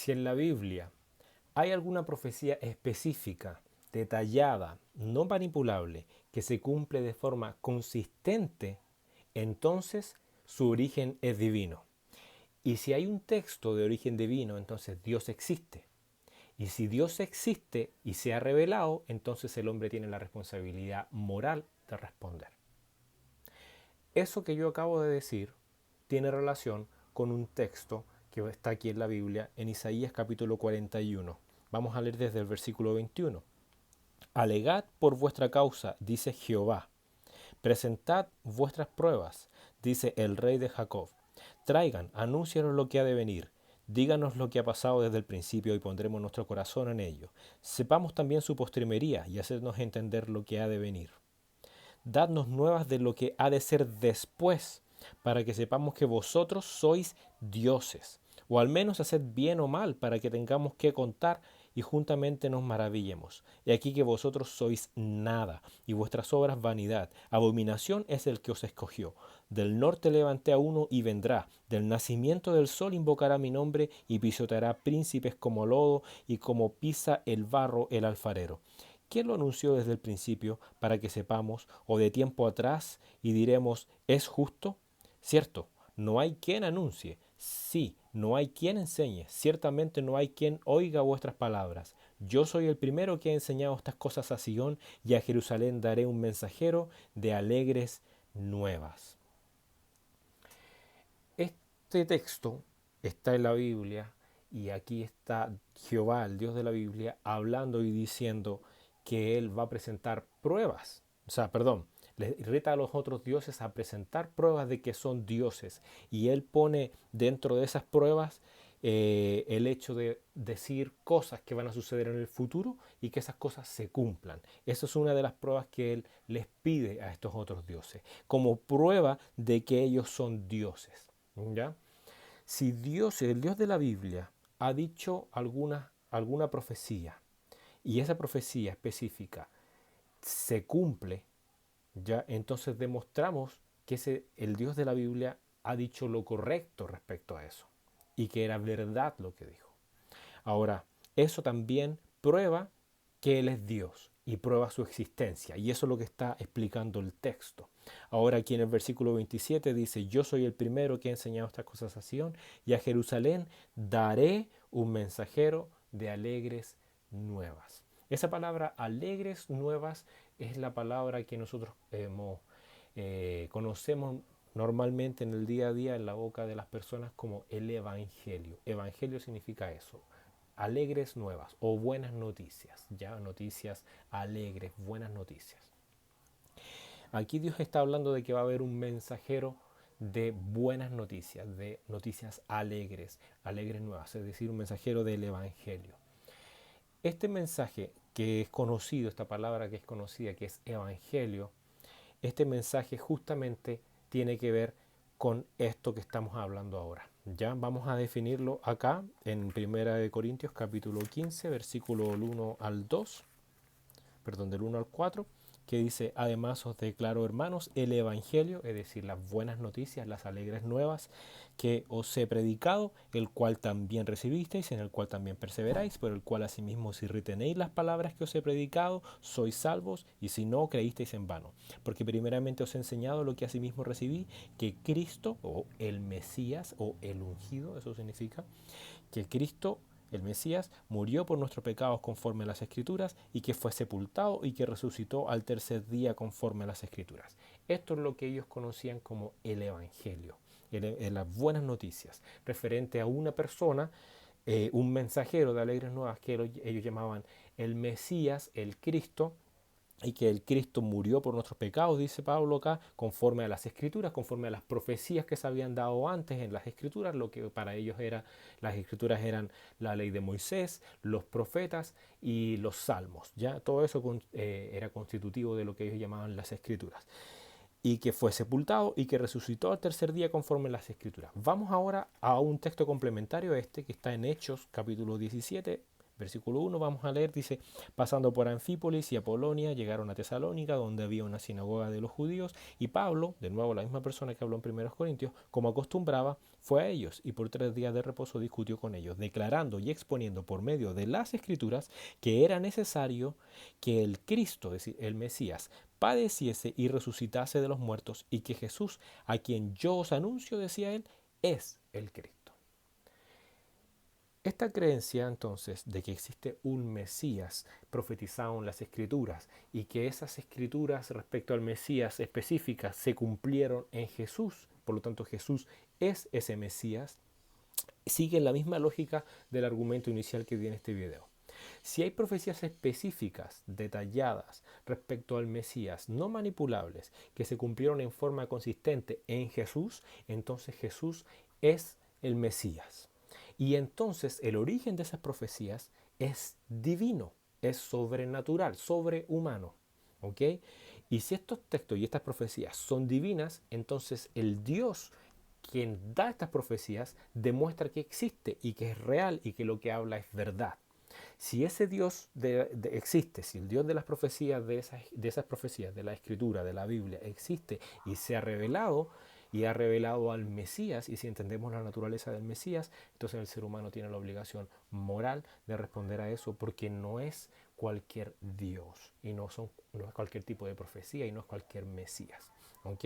Si en la Biblia hay alguna profecía específica, detallada, no manipulable, que se cumple de forma consistente, entonces su origen es divino. Y si hay un texto de origen divino, entonces Dios existe. Y si Dios existe y se ha revelado, entonces el hombre tiene la responsabilidad moral de responder. Eso que yo acabo de decir tiene relación con un texto que está aquí en la Biblia, en Isaías capítulo 41. Vamos a leer desde el versículo 21. Alegad por vuestra causa, dice Jehová. Presentad vuestras pruebas, dice el Rey de Jacob. Traigan, anúncianos lo que ha de venir. Díganos lo que ha pasado desde el principio y pondremos nuestro corazón en ello. Sepamos también su postrimería y hacernos entender lo que ha de venir. Dadnos nuevas de lo que ha de ser después, para que sepamos que vosotros sois dioses, o al menos haced bien o mal, para que tengamos que contar y juntamente nos maravillemos. Y aquí que vosotros sois nada, y vuestras obras vanidad. Abominación es el que os escogió. Del norte levanté a uno y vendrá. Del nacimiento del sol invocará mi nombre y pisoteará príncipes como lodo y como pisa el barro el alfarero. ¿Quién lo anunció desde el principio para que sepamos, o de tiempo atrás, y diremos, ¿es justo? Cierto, no hay quien anuncie, sí, no hay quien enseñe, ciertamente no hay quien oiga vuestras palabras. Yo soy el primero que he enseñado estas cosas a Sion, y a Jerusalén daré un mensajero de alegres nuevas. Este texto está en la Biblia y aquí está Jehová, el Dios de la Biblia, hablando y diciendo que Él va a presentar pruebas. O sea, perdón, le reta a los otros dioses a presentar pruebas de que son dioses. Y Él pone dentro de esas pruebas el hecho de decir cosas que van a suceder en el futuro y que esas cosas se cumplan. Esa es una de las pruebas que Él les pide a estos otros dioses, como prueba de que ellos son dioses. ¿Ya? Si Dios, el Dios de la Biblia, ha dicho alguna profecía y esa profecía específica se cumple, ya entonces demostramos que el Dios de la Biblia ha dicho lo correcto respecto a eso y que era verdad lo que dijo. Ahora, eso también prueba que Él es Dios y prueba su existencia. Y eso es lo que está explicando el texto. Ahora aquí en el versículo 27 dice, yo soy el primero que he enseñado estas cosas a Sion y a Jerusalén daré un mensajero de alegres nuevas. Esa palabra alegres nuevas es la palabra que nosotros conocemos normalmente en el día a día en la boca de las personas como el Evangelio. Evangelio significa eso, alegres nuevas o buenas noticias, ya noticias alegres, buenas noticias. Aquí Dios está hablando de que va a haber un mensajero de buenas noticias, de noticias alegres, alegres nuevas, es decir, un mensajero del Evangelio. Este mensaje que es conocido, esta palabra que es conocida, que es Evangelio, este mensaje justamente tiene que ver con esto que estamos hablando ahora. Ya vamos a definirlo acá en 1 Corintios capítulo 15, versículo del 1 al 2, perdón, del 1 al 4, que dice, además os declaro, hermanos, el Evangelio, es decir, las buenas noticias, las alegres nuevas que os he predicado, el cual también recibisteis, en el cual también perseveráis, por el cual asimismo si retenéis las palabras que os he predicado, sois salvos, y si no, creísteis en vano. Porque primeramente os he enseñado lo que asimismo recibí, que Cristo, o el Mesías, o el ungido, eso significa, que Cristo, el Mesías, murió por nuestros pecados conforme a las Escrituras y que fue sepultado y que resucitó al tercer día conforme a las Escrituras. Esto es lo que ellos conocían como el Evangelio, las buenas noticias, referente a una persona, un mensajero de alegres nuevas que ellos llamaban el Mesías, el Cristo, y que el Cristo murió por nuestros pecados, dice Pablo acá, conforme a las Escrituras, conforme a las profecías que se habían dado antes en las Escrituras, lo que para ellos era, las Escrituras eran la ley de Moisés, los profetas y los salmos, ya todo eso era constitutivo de lo que ellos llamaban las Escrituras, y que fue sepultado y que resucitó al tercer día conforme a las Escrituras. Vamos ahora a un texto complementario a este que está en Hechos capítulo 17, Versículo 1 vamos a leer, dice, pasando por Anfípolis y Apolonia, llegaron a Tesalónica, donde había una sinagoga de los judíos, y Pablo, de nuevo la misma persona que habló en 1 Corintios, como acostumbraba, fue a ellos, y por 3 días de reposo discutió con ellos, declarando y exponiendo por medio de las Escrituras que era necesario que el Cristo, es decir, el Mesías, padeciese y resucitase de los muertos, y que Jesús, a quien yo os anuncio, decía él, es el Cristo. Esta creencia entonces de que existe un Mesías profetizado en las Escrituras y que esas Escrituras respecto al Mesías específicas se cumplieron en Jesús, por lo tanto Jesús es ese Mesías, sigue la misma lógica del argumento inicial que di en este video. Si hay profecías específicas, detalladas respecto al Mesías, no manipulables, que se cumplieron en forma consistente en Jesús, entonces Jesús es el Mesías. Y entonces el origen de esas profecías es divino, es sobrenatural, sobrehumano. ¿Ok? Y si estos textos y estas profecías son divinas, entonces el Dios quien da estas profecías demuestra que existe y que es real y que lo que habla es verdad. Si ese Dios existe, si el Dios de las profecías, de esas profecías, de la Escritura, de la Biblia, existe y se ha revelado, y ha revelado al Mesías, y si entendemos la naturaleza del Mesías, entonces el ser humano tiene la obligación moral de responder a eso, porque no es cualquier Dios, y no es cualquier tipo de profecía, y no es cualquier Mesías. ¿Ok?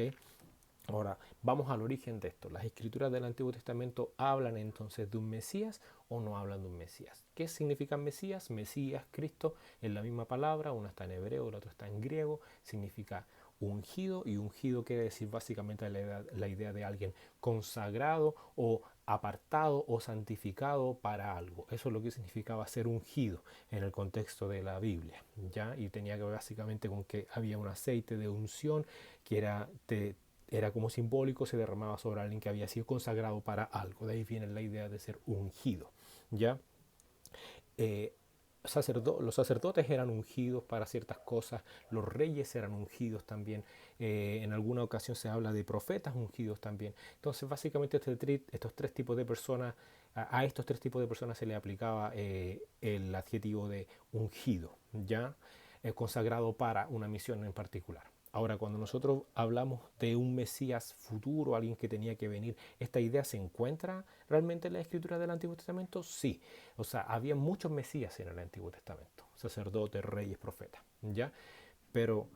Ahora, vamos al origen de esto. ¿Las escrituras del Antiguo Testamento hablan entonces de un Mesías o no hablan de un Mesías? ¿Qué significa Mesías? Mesías, Cristo, es la misma palabra, una está en hebreo, la otra está en griego, significa ungido, y ungido quiere decir básicamente la idea de alguien consagrado o apartado o santificado para algo. Eso es lo que significaba ser ungido en el contexto de la Biblia, ¿ya? Y tenía que ver básicamente con que había un aceite de unción que era como simbólico, se derramaba sobre alguien que había sido consagrado para algo. De ahí viene la idea de ser ungido, ¿ya? Eh, los sacerdotes eran ungidos para ciertas cosas, los reyes eran ungidos también, en alguna ocasión se habla de profetas ungidos también. Entonces básicamente estos tres tipos de personas, a estos tres tipos de personas se le aplicaba el adjetivo de ungido, ¿ya? Consagrado para una misión en particular. Ahora, cuando nosotros hablamos de un Mesías futuro, alguien que tenía que venir, ¿esta idea se encuentra realmente en la escritura del Antiguo Testamento? Sí. O sea, había muchos Mesías en el Antiguo Testamento, sacerdotes, reyes, profetas, ¿ya? Pero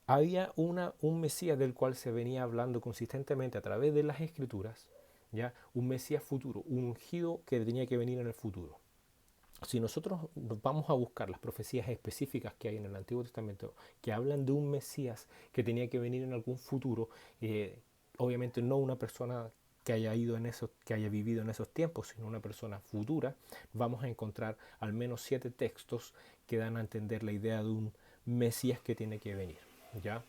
había un Mesías del cual se venía hablando consistentemente a través de las escrituras, ¿ya? Un Mesías futuro, un ungido que tenía que venir en el futuro. Si nosotros vamos a buscar las profecías específicas que hay en el Antiguo Testamento que hablan de un Mesías que tenía que venir en algún futuro, obviamente no una persona que haya que haya vivido en esos tiempos, sino una persona futura, vamos a encontrar al menos 7 textos que dan a entender la idea de un Mesías que tiene que venir, ¿ya?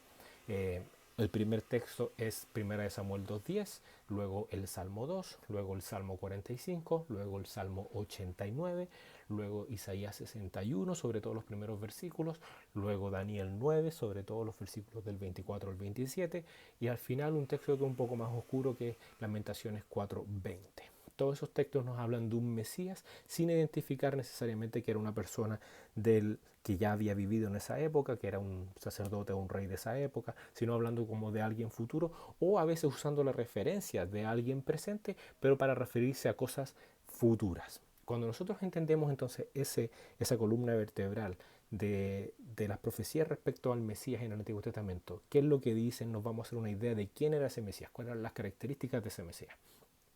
El primer texto es 1 Samuel 2:10, luego el Salmo 2, luego el Salmo 45, luego el Salmo 89, luego Isaías 61, sobre todos los primeros versículos, luego Daniel 9, sobre todos los versículos del 24 al 27, y al final un texto que es un poco más oscuro, que es Lamentaciones 4:20. Todos esos textos nos hablan de un Mesías sin identificar necesariamente que era una persona que ya había vivido en esa época, que era un sacerdote o un rey de esa época, sino hablando como de alguien futuro, o a veces usando la referencia de alguien presente, pero para referirse a cosas futuras. Cuando nosotros entendemos entonces esa columna vertebral de las profecías respecto al Mesías en el Antiguo Testamento, qué es lo que dicen, nos vamos a hacer una idea de quién era ese Mesías, cuáles eran las características de ese Mesías.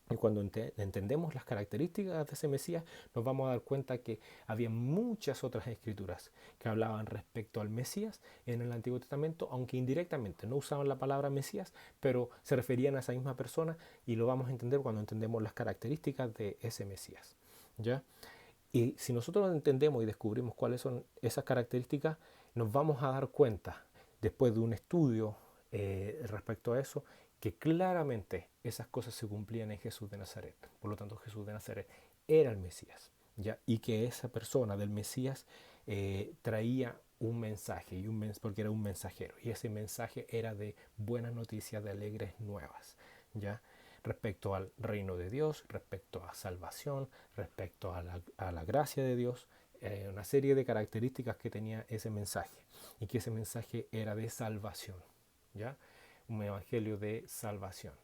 Y cuando entendemos las características de ese Mesías, nos vamos a dar cuenta que había muchas otras escrituras que hablaban respecto al Mesías en el Antiguo Testamento, aunque indirectamente no usaban la palabra Mesías, pero se referían a esa misma persona, y lo vamos a entender cuando entendemos las características de ese Mesías, ¿ya? Y si nosotros entendemos y descubrimos cuáles son esas características, nos vamos a dar cuenta, después de un estudio respecto a eso, que claramente esas cosas se cumplían en Jesús de Nazaret. Por lo tanto, Jesús de Nazaret era el Mesías, ¿ya? Y que esa persona del Mesías traía un mensaje, porque era un mensajero, y ese mensaje era de buenas noticias, de alegres nuevas, ¿ya? Respecto al reino de Dios, respecto a salvación, respecto a la gracia de Dios, una serie de características que tenía ese mensaje y que ese mensaje era de salvación, ¿ya? Un evangelio de salvación.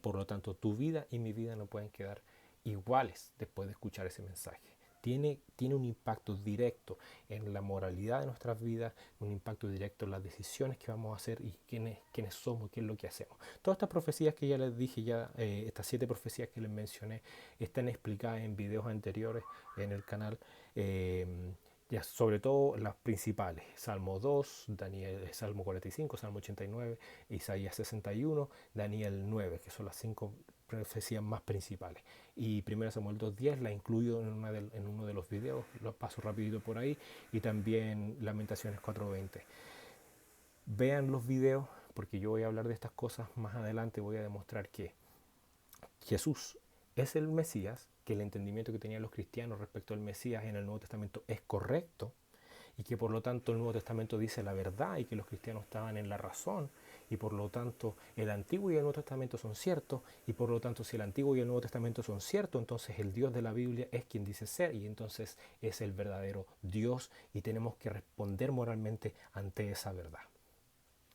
Por lo tanto, tu vida y mi vida no pueden quedar iguales después de escuchar ese mensaje. Tiene un impacto directo en la moralidad de nuestras vidas, un impacto directo en las decisiones que vamos a hacer y quiénes somos, qué es lo que hacemos. Todas estas profecías que ya les dije, estas 7 profecías que les mencioné, están explicadas en videos anteriores en el canal. Ya sobre todo las principales: Salmo 2, Salmo 45, Salmo 89, Isaías 61, Daniel 9, que son las 5 profecías más principales. Y 1 Samuel 2.10 la incluyo en uno de los videos, lo paso rapidito por ahí, y también Lamentaciones 4.20. Vean los videos, porque yo voy a hablar de estas cosas más adelante. Voy a demostrar que Jesús es el Mesías, que el entendimiento que tenían los cristianos respecto al Mesías en el Nuevo Testamento es correcto, y que por lo tanto el Nuevo Testamento dice la verdad y que los cristianos estaban en la razón, y por lo tanto el Antiguo y el Nuevo Testamento son ciertos, y por lo tanto si el Antiguo y el Nuevo Testamento son ciertos, entonces el Dios de la Biblia es quien dice ser, y entonces es el verdadero Dios, y tenemos que responder moralmente ante esa verdad.